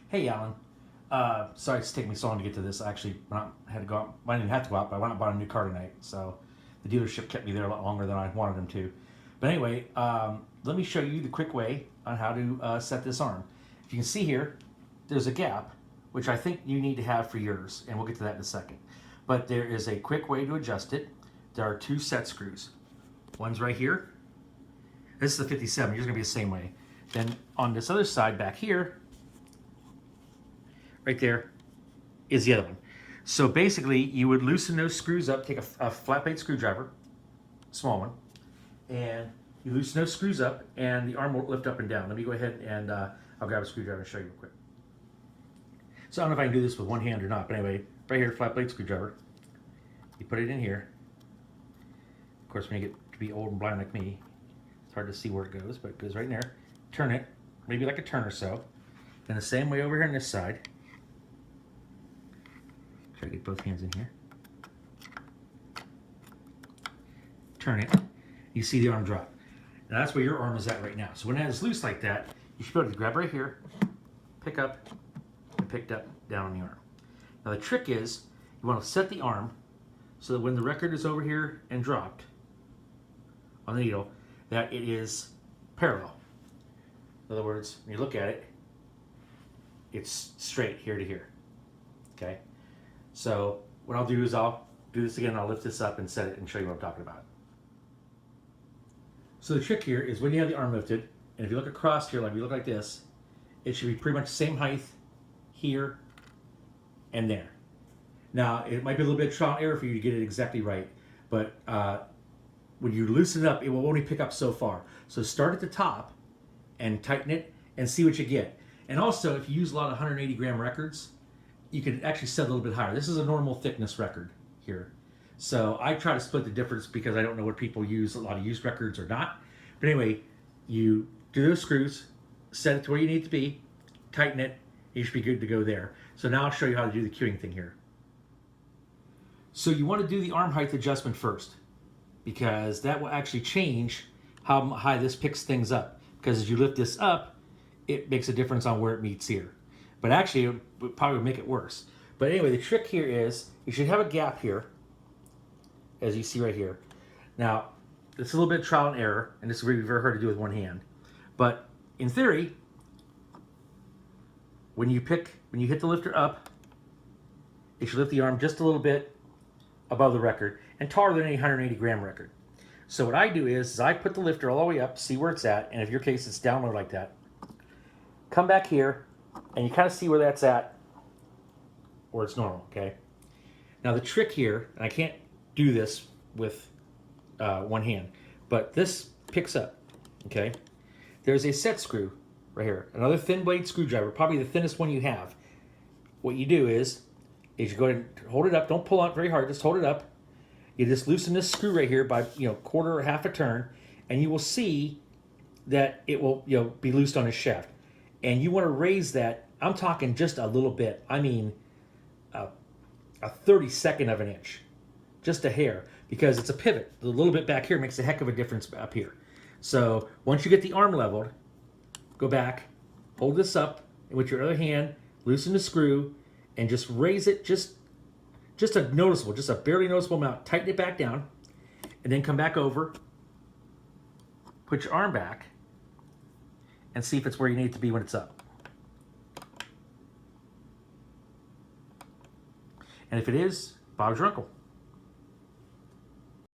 Hey, Alan. Sorry it's taking me so long to get to this. I actually had to go out. I didn't have to go out, but I went out and bought a new car tonight. So the dealership kept me there a lot longer than I wanted them to. But anyway, let me show you the quick way on how to set this arm. If you can see here, there's a gap, which I think you need to have for yours, and we'll get to that in a second. But there is a quick way to adjust it. There are two set screws. One's right here. This is the 57. Yours is going to be the same way. Then on this other side back here, right there, is the other one. So basically, you would loosen those screws up, take a flat blade screwdriver, small one, and you loosen those screws up, and the arm will lift up and down. Let me go ahead and I'll grab a screwdriver and show you real quick. So I don't know if I can do this with one hand or not, but anyway, right here, flat blade screwdriver. You put it in here. Of course, when you get to be old and blind like me, it's hard to see where it goes, but it goes right in there. Turn it, maybe like a turn or so. Then the same way over here on this side. Try to get both hands in here. Turn it. You see the arm drop. Now that's where your arm is at right now. So when that is loose like that, you should be able to grab right here, pick up, and pick up down on the arm. Now the trick is, you want to set the arm so that when the record is over here and dropped on the needle, that it is parallel. In other words, when you look at it, it's straight here to here. Okay? So what I'll do is I'll do this again, I'll lift this up and set it and show you what I'm talking about. So the trick here is when you have the arm lifted, and if you look across here, like we look like this, it should be pretty much the same height here and there. Now, it might be a little bit of trial and error for you to get it exactly right, but when you loosen it up, it will only pick up so far. So start at the top and tighten it and see what you get. And also, if you use a lot of 180 gram records, you can actually set a little bit higher. This is a normal thickness record here. So I try to split the difference because I don't know what people use, a lot of used records or not. But anyway, you do those screws, set it to where you need it to be, tighten it, you should be good to go there. So now I'll show you how to do the cueing thing here. So you want to do the arm height adjustment first, because that will actually change how high this picks things up. Because as you lift this up, it makes a difference on where it meets here. But actually, it would probably make it worse. But anyway, the trick here is, you should have a gap here, as you see right here. Now, it's a little bit of trial and error, and this is really very hard to do with one hand. But in theory, when you hit the lifter up, you should lift the arm just a little bit above the record, and taller than any 180 gram record. So what I do is I put the lifter all the way up, see where it's at, and if your case it's down low like that. Come back here, and you kind of see where that's at, where it's normal, okay? Now the trick here, and I can't do this with one hand, but this picks up, okay? There's a set screw right here, another thin blade screwdriver, probably the thinnest one you have. What you do is you go ahead and hold it up, don't pull out very hard, just hold it up. You just loosen this screw right here by quarter or half a turn, and you will see that it will be loosed on the shaft. And you want to raise that, I'm talking just a little bit, I mean a 32nd of an inch, just a hair, because it's a pivot. The little bit back here makes a heck of a difference up here. So once you get the arm leveled, go back, hold this up, and with your other hand, loosen the screw, and just raise it just a barely noticeable amount. Tighten it back down, and then come back over, put your arm back, and see if it's where you need it to be when it's up. And if it is, Bob's your uncle.